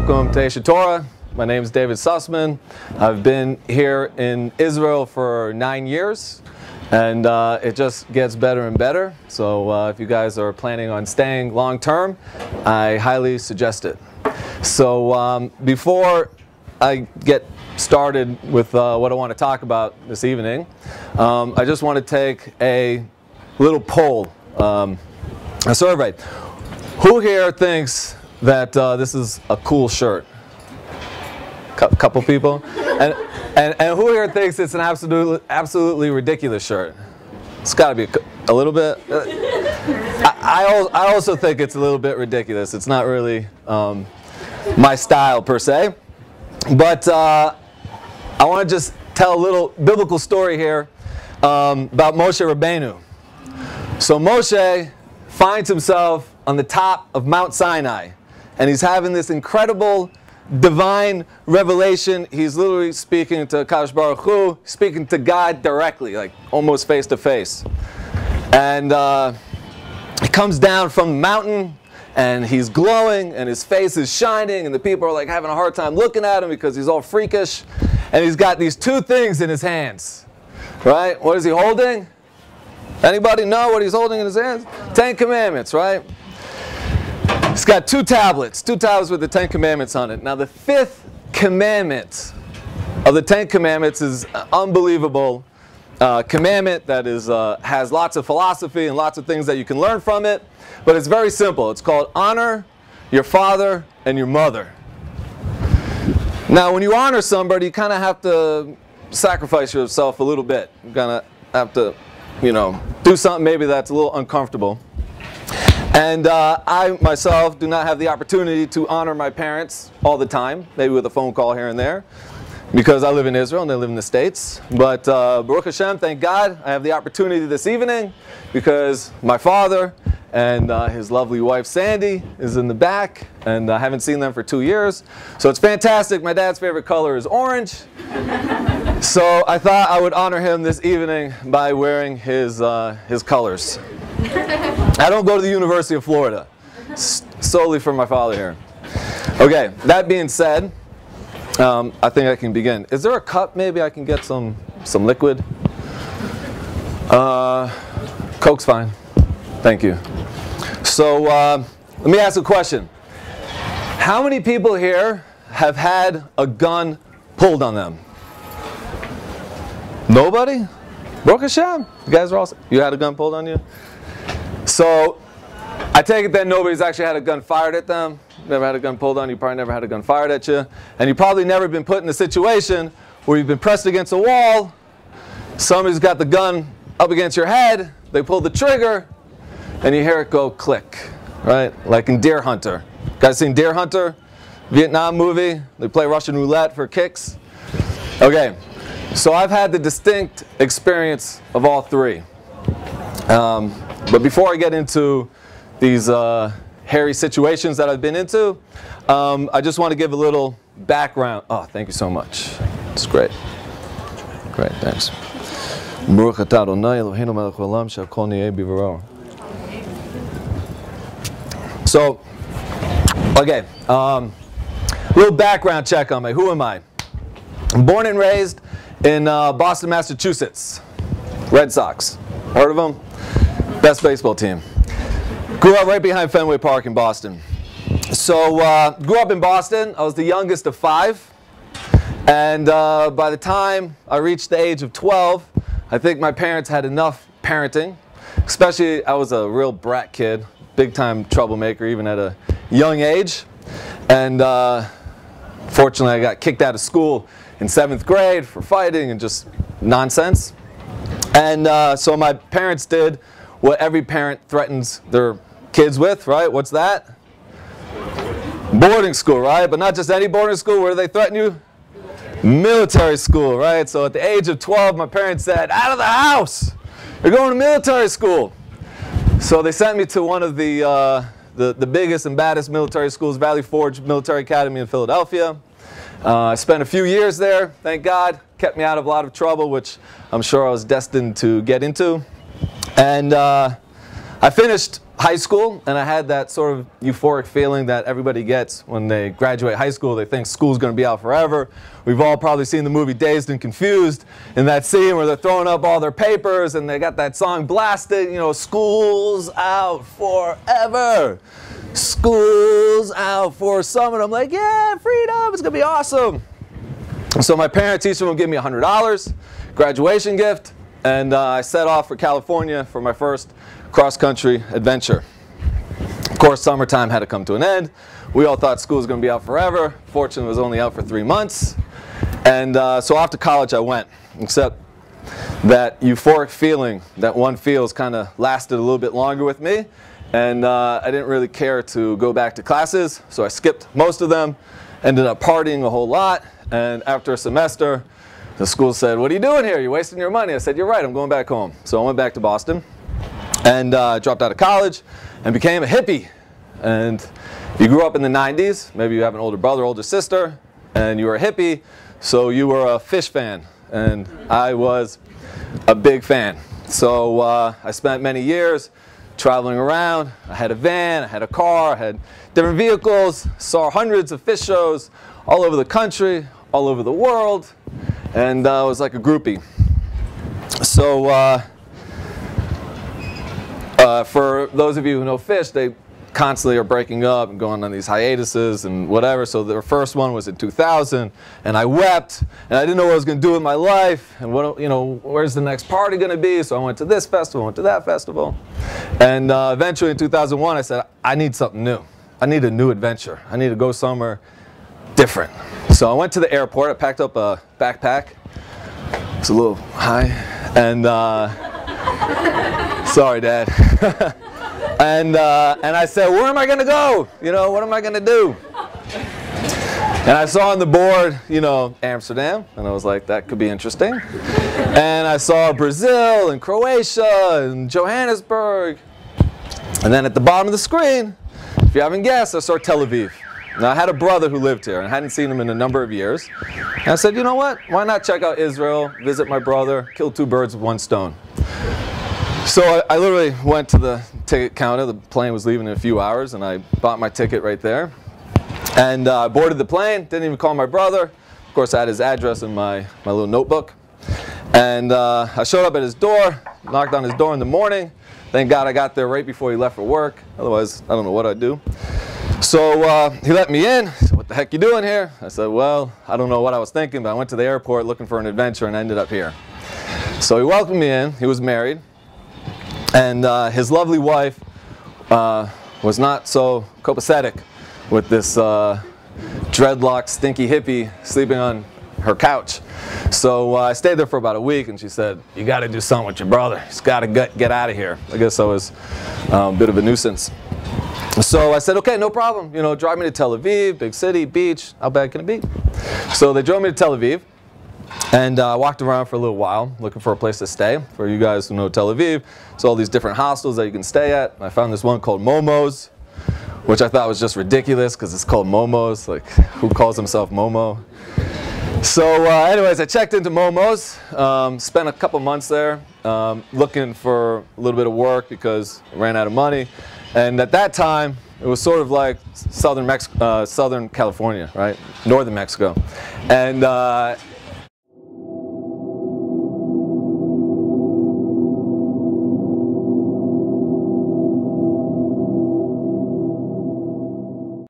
Welcome to Eshet Torah. My name is David Sussman. I've been here in Israel for 9 years, and it just gets better and better. So if you guys are planning on staying long term, I highly suggest it. So before I get started with what I want to talk about this evening, I just want to take a little poll, a survey. Who here thinks that this is a cool shirt? Couple people. And who here thinks it's an absolutely ridiculous shirt? It's got to be a little bit. I also think it's a little bit ridiculous. It's not really my style per se. But I want to just tell a little biblical story here about Moshe Rabbeinu. So Moshe finds himself on the top of Mount Sinai, and he's having this incredible divine revelation. He's literally speaking to Kadosh Baruch Hu, speaking to God directly, like almost face to face. And he comes down from the mountain, and he's glowing, and his face is shining, and the people are like having a hard time looking at him because he's all freakish. And he's got these two things in his hands, right? What is he holding? Anybody know what he's holding in his hands? 10 Commandments, right? He's got two tablets with the 10 Commandments on it. Now the 5th commandment of the 10 Commandments is an unbelievable commandment that is, has lots of philosophy and lots of things that you can learn from it. But it's very simple. It's called honor your father and your mother. Now when you honor somebody, you kind of have to sacrifice yourself a little bit. You kind of have to, you know, do something maybe that's a little uncomfortable. And I myself do not have the opportunity to honor my parents all the time, maybe with a phone call here and there, because I live in Israel and they live in the States. But Baruch Hashem, thank God, I have the opportunity this evening because my father and his lovely wife Sandy is in the back, and I haven't seen them for 2 years. So it's fantastic. My dad's favorite color is orange. So I thought I would honor him this evening by wearing his colors. I don't go to the University of Florida, solely for my father here. Okay, that being said, I think I can begin. Is there a cup maybe I can get some liquid? Coke's fine. Thank you. So let me ask a question. How many people here have had a gun pulled on them? Nobody? Baruch Hashem. You guys are all, you had a gun pulled on you? So I take it that nobody's actually had a gun fired at them. Never had a gun pulled on you. Probably never had a gun fired at you. And you've probably never been put in a situation where you've been pressed against a wall. Somebody's got the gun up against your head. They pull the trigger, and you hear it go click, right? Like in Deer Hunter. Guys seen Deer Hunter? Vietnam movie. They play Russian roulette for kicks. Okay, so I've had the distinct experience of all three. But before I get into these hairy situations that I've been into, I just want to give a little background. Oh, thank you so much. It's great. Great, thanks. So, okay, little background check on me. Who am I? I'm born and raised in Boston, Massachusetts. Red Sox. Heard of them? Best baseball team. Grew up right behind Fenway Park in Boston. So grew up in Boston. I was the youngest of 5. And by the time I reached the age of 12, I think my parents had enough parenting. Especially, I was a real brat kid. Big time troublemaker even at a young age. And fortunately I got kicked out of school in 7th grade for fighting and just nonsense. And so my parents did what every parent threatens their kids with, right? What's that? Boarding school, right? But not just any boarding school. Where do they threaten you? Military school, right? So at the age of 12, my parents said, out of the house! You're going to military school! So they sent me to one of the biggest and baddest military schools, Valley Forge Military Academy in Philadelphia. I spent a few years there, thank God. Kept me out of a lot of trouble, which I'm sure I was destined to get into. And I I finished high school, and I had that sort of euphoric feeling that everybody gets when they graduate high school. They think school's going to be out forever. We've all probably seen the movie Dazed and Confused, in that scene where they're throwing up all their papers and they got that song blasted, you know, school's out forever. School's out for summer. And I'm like, yeah, freedom, it's going to be awesome. So my parents, each of them, gave me $100, graduation gift, and I set off for California for my first cross-country adventure. Of course, summertime had to come to an end. We all thought school was going to be out forever. Fortunately, it was only out for 3 months. And so off to college I went, except that euphoric feeling that one feels kind of lasted a little bit longer with me. And I didn't really care to go back to classes, so I skipped most of them, ended up partying a whole lot. And after a semester, the school said, "What are you doing here? You're wasting your money." I said, "You're right, I'm going back home." So I went back to Boston and dropped out of college and became a hippie. And if you grew up in the 90s, maybe you have an older brother, older sister, and you were a hippie, so you were a Fish fan. And I was a big fan. So I spent many years traveling around. I had a van, I had a car, I had different vehicles, saw hundreds of Fish shows all over the country, all over the world, and I was like a groupie. So for those of you who know Fish, they constantly are breaking up and going on these hiatuses and whatever. So their first one was in 2000, and I wept, and I didn't know what I was going to do with my life, and what, you know, where's the next party going to be? So I went to this festival, went to that festival, and eventually in 2001 I said, I need something new. I need a new adventure. I need to go somewhere different. So I went to the airport. I packed up a backpack. It's a little high, and sorry, Dad. And I said, where am I going to go? You know, what am I going to do? And I saw on the board, you know, Amsterdam, and I was like, that could be interesting. And I saw Brazil and Croatia and Johannesburg. And then at the bottom of the screen, if you haven't guessed, I saw Tel Aviv. Now, I had a brother who lived here, and I hadn't seen him in a number of years. And I said, you know what? Why not check out Israel, visit my brother, kill 2 birds with 1 stone? So I literally went to the ticket counter. The plane was leaving in a few hours, and I bought my ticket right there. And I boarded the plane, didn't even call my brother. Of course, I had his address in my little notebook. And I showed up at his door, knocked on his door in the morning. Thank God I got there right before he left for work. Otherwise, I don't know what I'd do. So he let me in. He said, what the heck you doing here? I said, well, I don't know what I was thinking, but I went to the airport looking for an adventure and ended up here. So he welcomed me in. He was married. And his lovely wife was not so copacetic with this dreadlocked, stinky hippie sleeping on her couch. So I stayed there for about a week, and she said, you got to do something with your brother. He's got to get out of here. I guess I was a bit of a nuisance. So I said, okay, no problem. You know, drive me to Tel Aviv, big city, beach. How bad can it be? So they drove me to Tel Aviv, and I walked around for a little while looking for a place to stay. For you guys who know Tel Aviv, it's all these different hostels that you can stay at. And I found this one called Momo's, which I thought was just ridiculous because it's called Momo's. Like, who calls himself Momo? So anyways, I checked into Momo's, spent a couple months there looking for a little bit of work because I ran out of money. And at that time, it was sort of like southern California, right? Northern Mexico. And